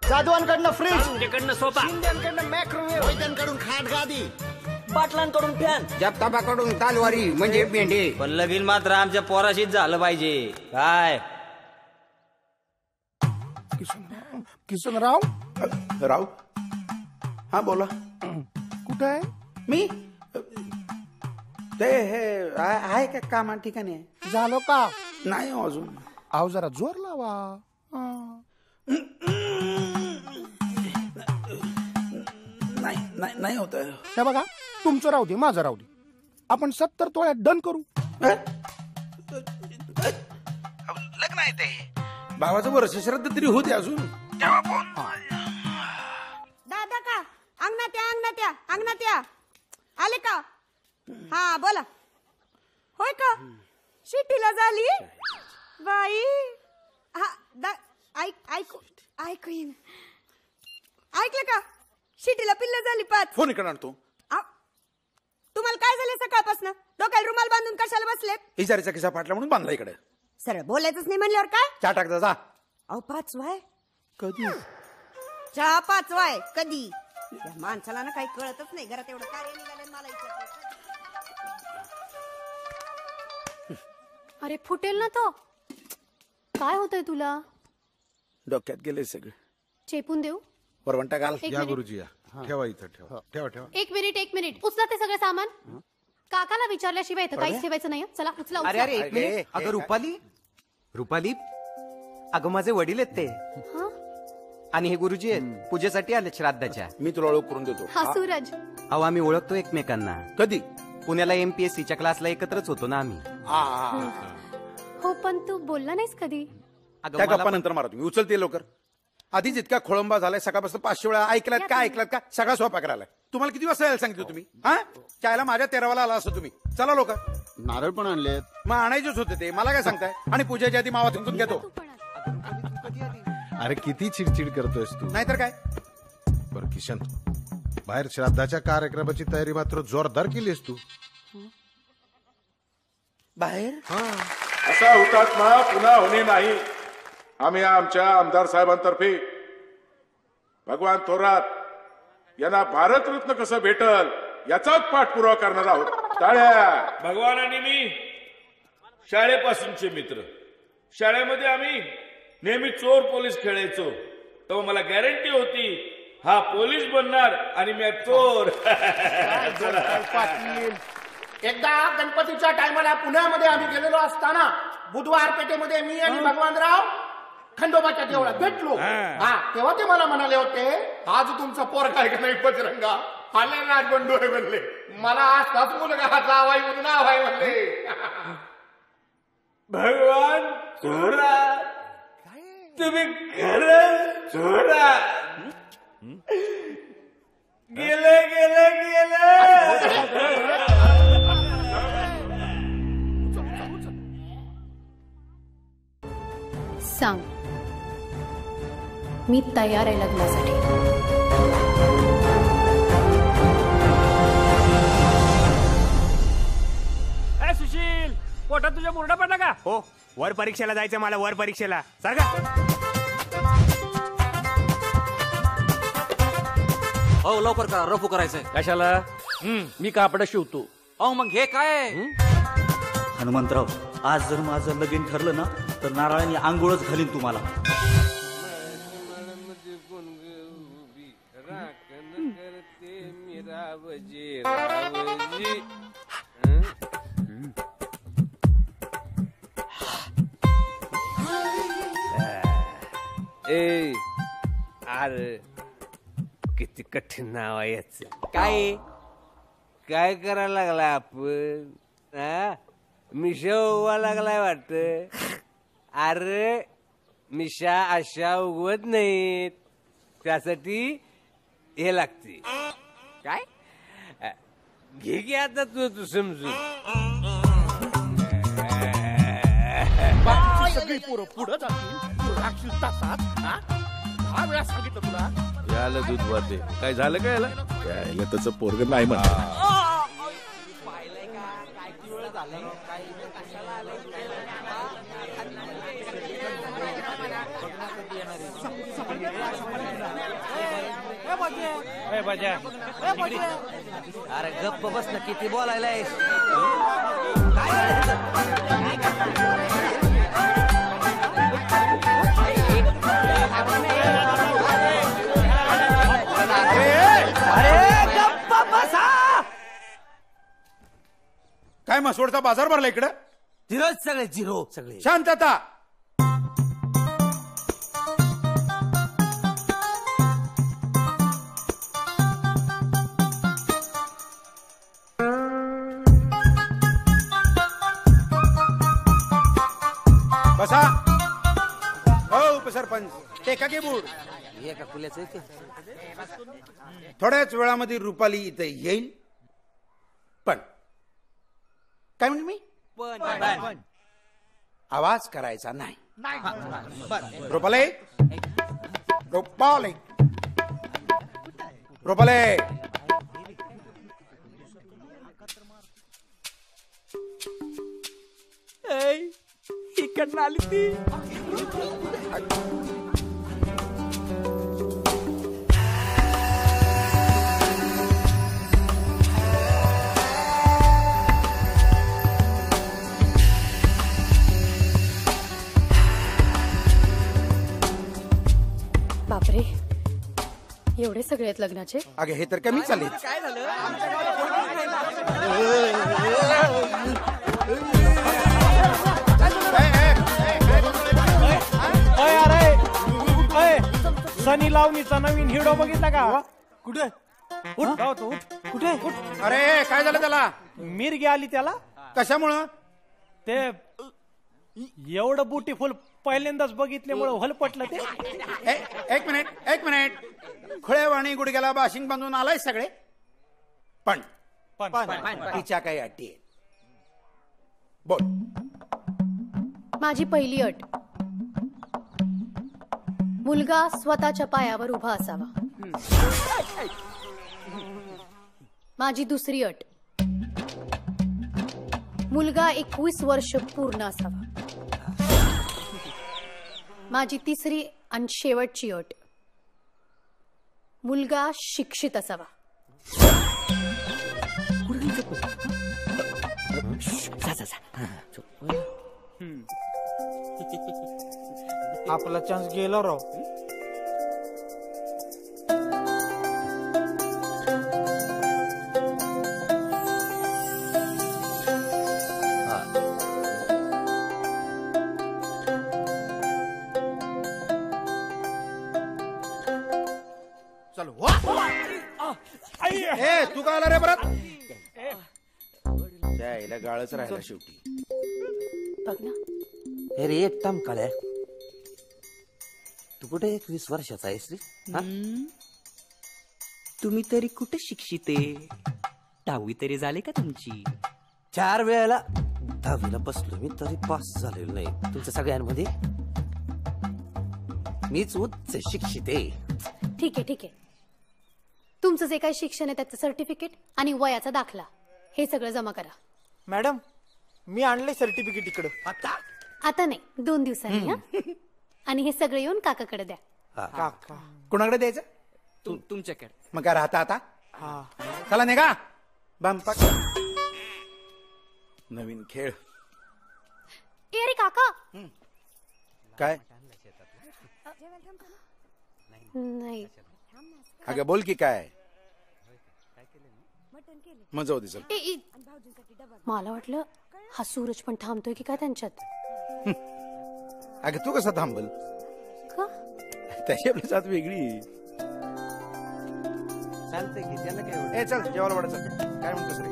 जाधवांकडनं fridge, तिकडनं sofa, शिंद्यांकडनं microwave, वैद्यांकडून खाट गादी, पाटलांकडून फॅन, जगताबाकडून तलवारी म्हणजे मेंढे. पण लगीन मात्र आमच्या पोराशीच झालं पाहिजे. काय किसनराव? राव, हा बोला. कुठे आहे? मी ते हे आहे का कामा ठिकाणी? झालं का? नाही हो अजून. आव जरा जोर लावा. नाही होत. हे बघा, तुमचं राहू दे, माझं राहू दे. आपण 70 तोळ्यात डन करू. लग्न आहे ते भावाचं वर्ष श्राद्ध तरी होते अजून. दादा का अंगणात या आले का? हा बोला. होय का? शिटीला झाली बाई. हा ऐकू येईन. ऐकलं का? शिटीला पिल्ल झाली 5. फोन इकडे आणतो. तुम्हाला काय झालं सकाळपासून? डोक्याला रुमाल बांधून कशाला बसलेत? इजारीचा किस्सा फाटला म्हणून बांधला इकडे. सरळ बोलायचंच नाही म्हणल्यावर काय? चहा टाकता जा. अहो 5 वाय कधी? चहा 5 वाय कधी? या माणसाला ना काही कळतच नाही. घरात एवढं कार्य निघालं मला इथे. अरे फुटेल ना तो. काय होतंय तुला? डोक्यात गेले सगळे. चेपून देऊ? वरवंटा घाल. या गुरुजी या. ठेवा इथं ठेवा. एक मिनिट उचला ते सगळं सामान. काकाला विचारल्याशिवाय इथं काहीच ठेवायचं नाही. चला उचला. अरे एक मिनिट. अगं रुपाली अगं माझे वडील आहेत ते. आणि हे गुरुजी आहेत पूजेसाठी आले श्राद्धाच्या. मी तुला ओळख करून देतो. हा सूरज. अहो आम्ही ओळखतो एकमेकांना. कधी? पुण्याला MPSCच्या क्लासला एकत्रच होतो ना आम्ही. हो पण तू बोलला नाहीस कधी. त्या गप्पा नंतर मारा तुम्ही. उचलते लवकर. आधीच इतका खोळंबा झालाय. सकाळपासून 500 वेळा ऐकलात का? सगळा स्वयंपाक करायला. तुम्हाला किती वाजता यायला सांगितलं तुम्ही? हा चायला माझ्या 13वाला आला असं तुम्ही. चला लोक. नारळ पण आणलेत. मग आणायचेच होते ते. मला काय सांगताय? आणि पूजेच्या आधी मावा थुंकून घेतो. अरे किती चिडचिड करतोयस तू. नाहीतर काय. बरं किशन, बाहेर श्राद्धाच्या कार्यक्रमाची तयारी मात्र जोरदार केलीस तू. बाहेर असा हुतात्मा पुन्हा होणे नाही. आम्ही आमच्या आमदार साहेबांतर्फे भगवान थोरात यांना भारतरत्न कसं भेटल याचाच पाठपुरावा करणार आहोत. टाळ्या. भगवान आणि मी शाळेपासूनचे मित्र. शाळेमध्ये आम्ही नेहमी चोर पोलीस खेळायचो. तेव्हा मला गॅरंटी होती हा पोलीस बनणार आणि मी चोर. एकदा गणपतीच्या टायमाला पुण्यामध्ये आम्ही गेलेलो असताना बुधवार पेठेमध्ये मी आणि भगवानराव खंडोबाच्या देवळात भेटलो. तेव्हा ते मला म्हणाले होते, आज तुमचा पोर काय का नाही बजरंगा आले राजबंडोळे म्हणले. मला आज मुलगा हा जावाई म्हणून नाव आहे म्हणले. भगवान थोरात तुम्ही खरं थोरात. गेले. सांग, मी तयार आहे लग्नासाठी. सुशील, पोटात तुझ्या मुरडा पडला का? हो, वर परीक्षेला जायचं मला. वर परीक्षेला सारखा. हो लवकर करा, रफू करायचंय. कशाला? मी कापड शिवतो. अहो मग हे काय? हनुमंतराव, आज जर माझं लगीन ठरलं ना तर नारळाने आंघोळच घालीन तुम्हाला. अरे किती कठीण नाव आहे याचं. काय करायला लागलाय आपण? मिशा उगवा लागलाय वाटत. अरे मिशा अशा उगवत नाहीत. त्यासाठी हे लागते. काय घे की आता तू समजू. सगळी पोरं पुढे जातील तासात. 10 वेळा सांगितलं तुला. याला दूध वाटे. काय झालं काय याला? त्याचं पोरग नाही म्हणा. झालं अरे गप्प बस ना, किती बोलायला अरे गप्पा बसा. काय मसवडचा बाजार भरला इकडं? झिरो सगळे. शांतता. बसा. हो उपसरपंच टेका की बूड. एका कुल्याचं थोड्याच वेळामध्ये रुपाली इथे येईल. पण काय म्हणतो मी? पण आवाज करायचा नाही. रुपाली रुपाली रुपाली. इकडनं आली ती. बापरे, एवढे सगळे आहेत लग्नाचे. अगे हे तर कमी चालेल. काय झालं? सनी लावणीचा नवीन हिडो बघितला का? कुठे? कुठे? अरे काय झालं त्याला? मिरगी आली त्याला. कशामुळं? ते एवढं ब्युटिफुल पहिल्यांदाच बघितल्यामुळे हलपटलं ते. एक मिनिट. खुळेवाणी गुडघ्याला बाशिंग बांधून आलाय सगळे. पण तिच्या काही अटी आहेत. बोल. माझी पहिली अट, मुलगा स्वतःच्या पायावर उभा असावा. माझी दुसरी अट, मुलगा 21 वर्ष पूर्ण असावा. माझी तिसरी आणि शेवटची अट, मुलगा शिक्षित असावा. आपला चान्स गेला राव. चल हो. ए तू का आला रे परत? त्याला गाळच राहिला शेवटी. बघ ना. हे रे एक काम काळ्या, तू कुठे 21 वर्षाचा आहेस रे? तुम्ही तरी कुठे शिक्षित आहे? 10वी तरी झाले का तुमची? 4 वेळेला 10वीला बसलो मी, तरी पास झालेलो नाही. तुमच्या सगळ्यांमध्ये मीच उच्च शिक्षित आहे. ठीक आहे. तुमचं जे काही शिक्षण आहे त्याचं सर्टिफिकेट आणि वयाचा दाखला हे सगळं जमा करा. मॅडम, मी आणले सर्टिफिकेट इकडं. आता नाही, 2 दिवसांनी. हा. आणि हे सगळं येऊन काकाकडे द्या. कोणाकडे द्यायचं? तुमच्याकडे. मग काय राहता आता? चला निघा. बांपक नवीन खेळ. ए रे काका. काय? नाही. अगं बोल की काय? मग जाऊ दे चल. मला वाटलं हा सूरज पण थांबतोय की काय त्यांच्यात. अगं तू कसा थांबल? का? त्याची आपली साथ वेगळी. चालतंय की त्याला काय. ए चल जेवायला वाढायचं. काय म्हणतोस रे?